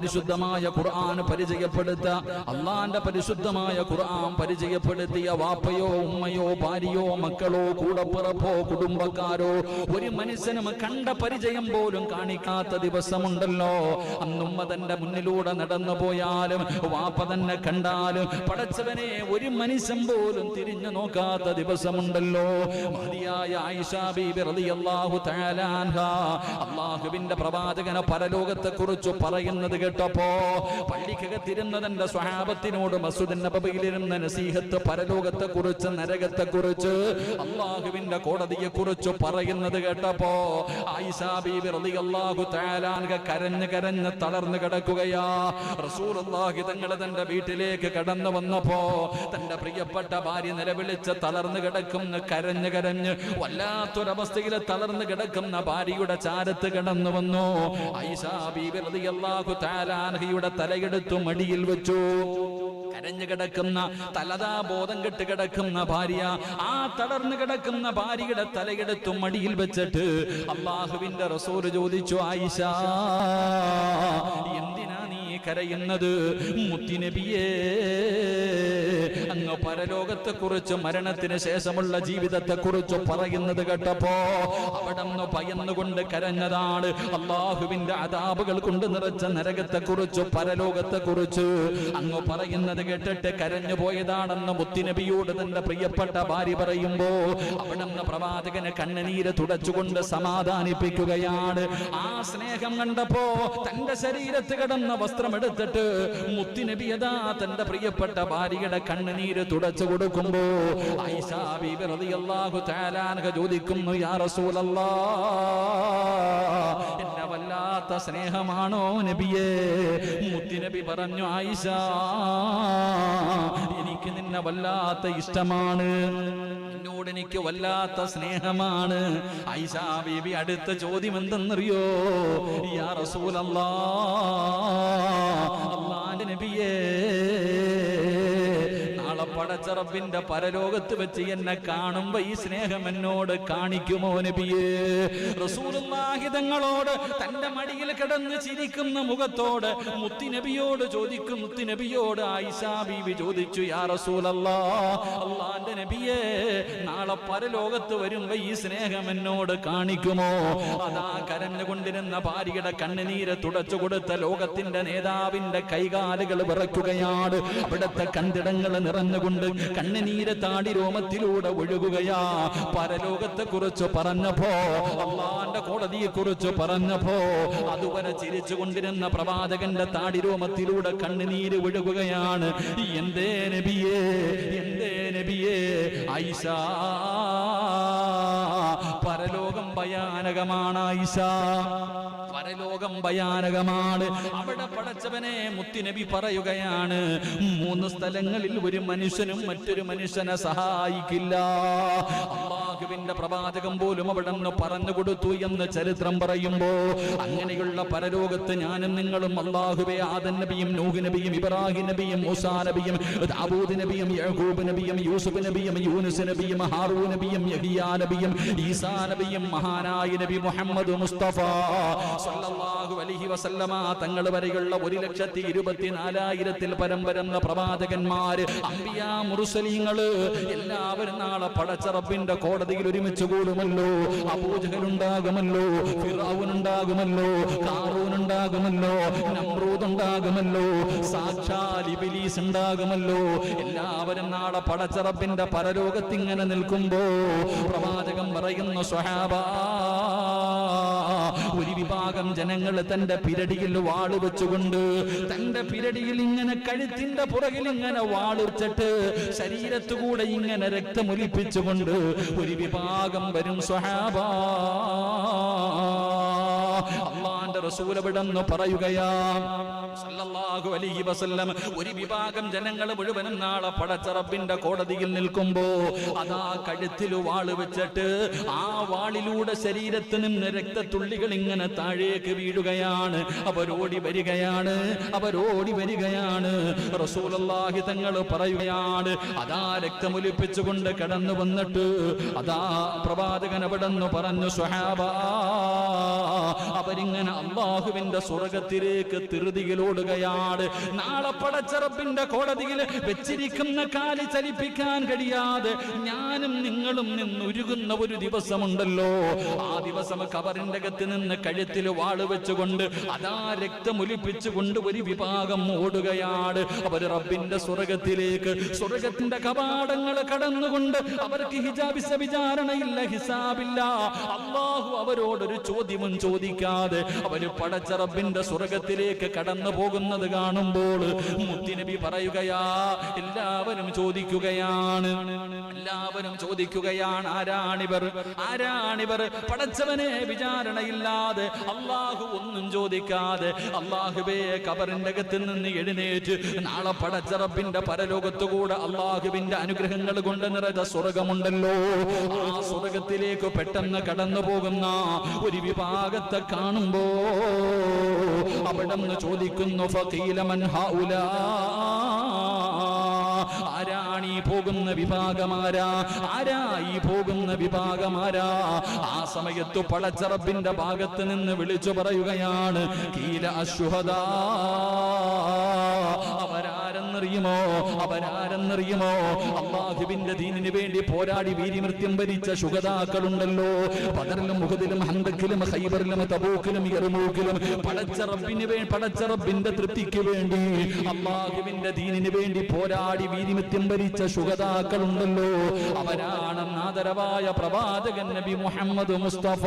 പരിശുദ്ധമായ ഖുർആൻ പരിചയപ്പെടുത്ത അള്ളാന്റെ പരിശുദ്ധമായ ഖുർആൻ പരിചയപ്പെടുത്തിയ വാപ്പയോ ഉമ്മയോ ഭാര്യയോ മക്കളോ കൂടപ്പിറപ്പോ കുടുംബക്കാരോ ഒരു മനുഷ്യനും കണ്ട പരിചയം പോലും കാണിക്കാത്ത ദിവസമുണ്ടല്ലോ. അന്നുമ്മ തന്റെ മുന്നിലൂടെ നടന്നു പോയാലും വാപ്പ തന്നെ കണ്ടാലും പടച്ചവനെ ഒരു മനുഷ്യൻ പോലും തിരിഞ്ഞു നോക്കാത്ത ദിവസമുണ്ടല്ലോ. മഹദിയായ ആയിഷ ബീബി റളിയല്ലാഹു തആല അൻഹാ അല്ലാഹുവിന്റെ പ്രവാചകനെ പരലോകത്തെ കുറിച്ച് പറയുന്നത് കേട്ടപ്പോ പള്ളിക്കകത്തിരുന്ന തന്റെ സ്വഹാബത്തിനോട് മസ്ജിദ് നബവിയിലിരുന്ന നസീഹത്ത് പരലോകത്തെ കുറിച്ച് നരകത്തെ കുറിച്ച് അല്ലാഹുവിന്റെ കോടതിയെ കുറിച്ച് പറയുന്നത് കേട്ടപ്പോ ആയിഷ ബീബി റളിയല്ലാഹു തആല അൻഹ കരഞ്ഞ് കരഞ്ഞ് തളർന്നു കിടക്കുകയാ. റസൂലുള്ളാഹി തങ്ങൾ തന്റെ വീട്ടിലേക്ക് കടന്നു വന്നപ്പോ തന്റെ പ്രിയപ്പെട്ട ഭാര്യ നിലവിളിച്ച് തളർന്നു കിടക്കുന്ന കരഞ്ഞ് കരഞ്ഞ് വല്ലാത്തൊരവസ്ഥയിൽ തളർന്നു കിടക്കുന്ന ഭാര്യയുടെ ചാരത്ത് കടന്നു വന്നു. ആയിഷ ബീബി റളിയല്ലാഹു തആല അൻഹയുടെ തലയെടുത്തു മടിയിൽ വെച്ചു. കരഞ്ഞു കിടക്കുന്ന തലതാ ബോധം കെട്ട് കിടക്കുന്ന ഭാര്യ ആ തളർന്നു കിടക്കുന്ന ഭാര്യയുടെ തലയെടുത്തു മടിയിൽ വെച്ചിട്ട് അല്ലാഹുവിന്റെ റസൂൽ ചോദിച്ചു, ആയിഷ എന്തിനാ നീ കരയുന്നത്? മുത്തുനബിയേ, അങ്ങ് പരലോകത്തെ കുറിച്ച് മരണത്തിന് ശേഷമുള്ള ജീവിതത്തെ കുറിച്ച് പറയുന്നത് കേട്ടപ്പോ അവിടെന്ന് ഭയന്നുകൊണ്ട് കരഞ്ഞതാണ്. അല്ലാഹുവിന്റെ അദാബുകൾ കൊണ്ട് നിറച്ച നരകത്തെ കുറിച്ച് പരലോകത്തെ കുറിച്ച് അങ്ങ് പറയുന്നത് കേട്ടിട്ട് കരഞ്ഞു പോയതാണെന്ന് മുത്തുനബിയോട് തന്റെ പ്രിയപ്പെട്ട ഭാര്യ പറയുമ്പോ അവിടെന്ന് പ്രവാചകന് കണ്ണുനീര് തുടച്ചുകൊണ്ട് സമാധാനിപ്പിക്കുകയാണ്. ആ സ്നേഹം കണ്ടപ്പോ തന്റെ ശരീരത്ത് കിടന്ന വസ്ത്രമെടുത്തിട്ട് മുത്തുനബിയതാ തന്റെ പ്രിയപ്പെട്ട ഭാര്യയുടെ കണ്ണുനീര് തുടച്ചു കൊടുക്കുമ്പോ ആയിഷ ബീബി റളിയല്ലാഹു തആല അൻഹ ചോദിക്കുന്നു, യാ റസൂലല്ലാഹ്, എന്നെ വല്ലാത്ത സ്നേഹമാണോ നബിയേ? മുത്തുനബി പറഞ്ഞു, ആയിഷ എനിക്ക് നിന്നെ വല്ലാത്ത ഇഷ്ടമാണ്, എന്നോട് എനിക്ക് വല്ലാത്ത സ്നേഹമാണ്. ആയിഷ ബീബി അടുത്ത ചോദ്യം എന്തെന്നറിയോ? യാ റസൂലല്ലാഹ്, അല്ലാഹുവിന്റെ നബിയേ, നാളെ പടച്ച റബ്ബിന്റെ പരലോകത്ത് വെച്ച് എന്നെ കാണുമ്പോ ഈ സ്നേഹം എന്നോട് കാണിക്കുമോ നബിയേ? റസൂലുള്ളാഹി തങ്ങളോട് തന്റെ മടിയിൽ കിടന്ന് ചിരിക്കുന്ന മുഖത്തോട് മുത്തുനബിയോട് ചോദിക്കും. മുത്തുനബിയോട് ആയിഷ ബീവി ചോദിച്ചു, യാ റസൂലല്ലാഹ്, അല്ലാഹുവിന്റെ നബിയേ, നാളെ പരലോകത്ത് വരുമ്പോ ഈ സ്നേഹം എന്നോട് കാണിക്കുമോ? അതാ കരഞ്ഞുകൊണ്ടിരുന്ന ഭാര്യയുടെ കണ്ണുനീര് തുടച്ചു കൊടുത്ത ലോകത്തിന്റെ നേതാവിന്റെ കൈകാലുകൾ വിറയ്ക്കുകയാണ്. അവിടുത്തെ കണ്ടിടങ്ങൾ നിറഞ്ഞുകൊണ്ട് കണ്ണുനീര് താടി രോമത്തിലൂടെ ഒഴുകുകയാ. പരലോകത്തെ കുറിച്ച് പറഞ്ഞപ്പോ, അല്ലാഹുവിന്റെ കോടതിയെ കുറിച്ച് പറഞ്ഞപ്പോ അതുവരെ ചിരിച്ചു കൊണ്ടിരുന്ന പ്രവാചകന്റെ താടി രോമത്തിലൂടെ കണ്ണുനീര് ഒഴുകുകയാണ്. എന്തേ നബിയേ, എന്തേ നബിയേ? ആയിഷ, പരലോകം ഭയാനകമാണ് ആയിഷ, പരലോകം ഭയാനകമാണ്. അവിടെ പടച്ചവനെ മുത്തുനബി പറയുകയാണ്, 3 സ്ഥലങ്ങളിൽ ഒരു മനുഷ്യനും മറ്റൊരു മനുഷ്യനെ സഹായിക്കില്ല. അല്ലാഹുവിന്റെ പ്രവാചകം പോലും അവിടെ നിന്ന് പറഞ്ഞു കൊടുത്തു എന്ന് ചരിത്രം പറയുമ്പോ അങ്ങനെയുള്ള പരലോകത്ത് ഞാനും നിങ്ങളും അല്ലാഹുവേ ആദം നബിയും നൂഹ് നബിയും ഇബ്രാഹിം നബിയും മൂസാ നബിയും ദാവൂദ് നബിയും യഅഖൂബ് നബിയും യൂസുഫ് നബിയും യൂനുസ് നബിയും ഹാറൂൻ നബിയും യഹ്യാ നബിയും ഈസാ നബിയും മഹാനായ നബി മുഹമ്മദ് മുസ്തഫ സല്ലല്ലാഹു അലൈഹി വസല്ലമ തങ്ങൾ വരെയുള്ള 1,24,000 പരം വരുന്ന പ്രവാചകന്മാര്, അംബിയാ മുർസലീങ്ങള് എല്ലാവരും നാളെ പടച്ച റബ്ബിന്റെ കോടതിയിൽ ഒരുമിച്ച് കൂടുമല്ലോ. അബൂജഹൽ ഉണ്ടാകുമല്ലോ, ഫിർഔൻ ഉണ്ടാകുമല്ലോ, ഖാറൂൻ ഉണ്ടാകുമല്ലോ, നമ്രൂദ് ഉണ്ടാകുമല്ലോ, സാക്ഷാൽ ഇബ്ലീസ് ഉണ്ടാകുമല്ലോ. എല്ലാവരും നാളെ പടച്ച റബ്ബിന്റെ പരലോകത്ത് ഇങ്ങനെ നിൽക്കുമ്പോ പ്രവാചകൻ പറയുന്നു, സ്വഹാബാ, ഒരു വിഭാഗം ജനങ്ങൾ തന്റെ പിരടിയിൽ വാള് വെച്ചുകൊണ്ട് തന്റെ പിരടിയിൽ ഇങ്ങനെ കഴുത്തിന്റെ പുറകിൽ ഇങ്ങനെ വാള് വെച്ചിട്ട് ശരീരത്തുകൂടെ ഇങ്ങനെ രക്തമൊലിപ്പിച്ചുകൊണ്ട് ഒരു വിഭാഗം വരും. സ്വഹാബാ, അല്ലാഹുവിന്റെ റസൂൽ അവിടെന്ന് പറയുകയാ സല്ലല്ലാഹു അലൈഹി വസല്ലം, ഒരു വിഭാഗം ജനങ്ങൾ മുഴുവനും നാളെ പടച്ച റബ്ബിന്റെ കോടതിയിൽ നിൽക്കുമ്പോ അതാ കഴുത്തിൽ വാള് വെച്ചിട്ട് ആ വാളിലൂടെ ശരീരത്തിൽ നിന്ന് രക്തത്തുള്ളികൾ ഇങ്ങനെ താഴേക്ക് വീഴുകയാണ്. അവരോടി വരികയാണ്, അവരോടി വരികയാണ്. റസൂലുള്ളാഹി തങ്ങൾ പറയുകയാണ്, അതാ രക്തമൊലിപ്പിച്ചുകൊണ്ട് കടന്നു വന്നിട്ട് അതാ പ്രവാചകൻ അവിടെ നിന്ന് പറഞ്ഞു, സ്വഹാബാ, അവരിങ്ങനെ അള്ളാഹുവിന്റെ സ്വർഗത്തിലേക്ക് തിരുതിയിലോടുകയാണ്. നാളെ പടച്ച റബ്ബിന്റെ കോടതിയിൽ വെച്ചിരിക്കുന്ന കാല് ചലിപ്പിക്കാൻ കഴിയാതെ ഞാനും നിങ്ങളും നിന്നുരുകുന്ന ഒരു ദിവസമുണ്ടല്ലോ. ആ ദിവസം ഖബറിന്റെ അകത്ത് നിന്ന് കഴുത്തിൽ വാള് വെച്ചുകൊണ്ട് അതാ രക്തമൊലിപ്പിച്ചുകൊണ്ട് ഒരു വിഭാഗം ഓടുകയാണ്. അവർ റബ്ബിന്റെ സ്വർഗത്തിലേക്ക്, സ്വർഗത്തിന്റെ കവാടങ്ങൾ കടന്നുകൊണ്ട് അവർക്ക് ഹിജാബിസ വിചാരണയില്ല, ഹിസാബില്ല. അള്ളാഹു അവരോടൊരു ചോദ്യവും ചോദിക്കാതെ അവര് പടച്ച റബ്ബിന്റെ സ്വർഗത്തിലേക്ക് കടന്നു പോകുന്നത് കാണുമ്പോൾ മുത്തുനബി പറയുകയാ, എല്ലാവരും ചോദിക്കുകയാണ്, ആരാണിവർ, ആരാണിവർ? പടച്ചവനെ വിചാരണയില്ലാതെ, അള്ളാഹു ഒന്നും ചോദിക്കാതെ, അള്ളാഹുവേ ഖബറിന്റെ അകത്ത് നിന്ന് എഴുന്നേറ്റ് നാളെ പടച്ച റബ്ബിന്റെ പരലോകത്തുകൂടെ അള്ളാഹുവിന്റെ അനുഗ്രഹങ്ങൾ കൊണ്ട് നിറഞ്ഞ സ്വർഗമുണ്ടല്ലോ, ആ സ്വർഗത്തിലേക്ക് പെട്ടെന്ന് കടന്നു പോകുന്ന ഒരു വിഭാഗത്തെ കാണുമ്പോ അവിടെ നിന്ന് ചോദിക്കുന്നു, ഫഖീല മൻ ഹൗലാ, ആരാണ് ഈ പോകുന്ന വിഭാഗമാരാ, ആരാ ഈ പോകുന്ന വിഭാഗമാരാ? ആ സമയത്ത് പടച്ച റബ്ബിന്റെ ഭാഗത്ത് നിന്ന് വിളിച്ചു പറയുകയാണ്, ഖീല അശ്ഹദാ, അവരാരെന്നറിയുമോ? അവരാരെന്നറിയുമോ? അല്ലാഹുവിന്റെ ദീനിന് വേണ്ടി പോരാടി വീരമൃത്യു വരിച്ച ശുഹദാക്കളുണ്ടല്ലോ. ബദറിലും ഉഹദിലും ഹന്തക്കിലും ഖൈബറിലും തബൂക്കിലും യർമൂക്കിലും പടച്ച റബ്ബിന്റെ തൃപ്തിക്ക് വേണ്ടി അല്ലാഹുവിന്റെ ദീനിന് വേണ്ടി പോരാടി വീരമൃത്യു വരിച്ച ശുഹദാക്കളുണ്ടല്ലോ. അവരാണ് ആദരവായ പ്രവാചകൻ നബി മുഹമ്മദ് മുസ്തഫ.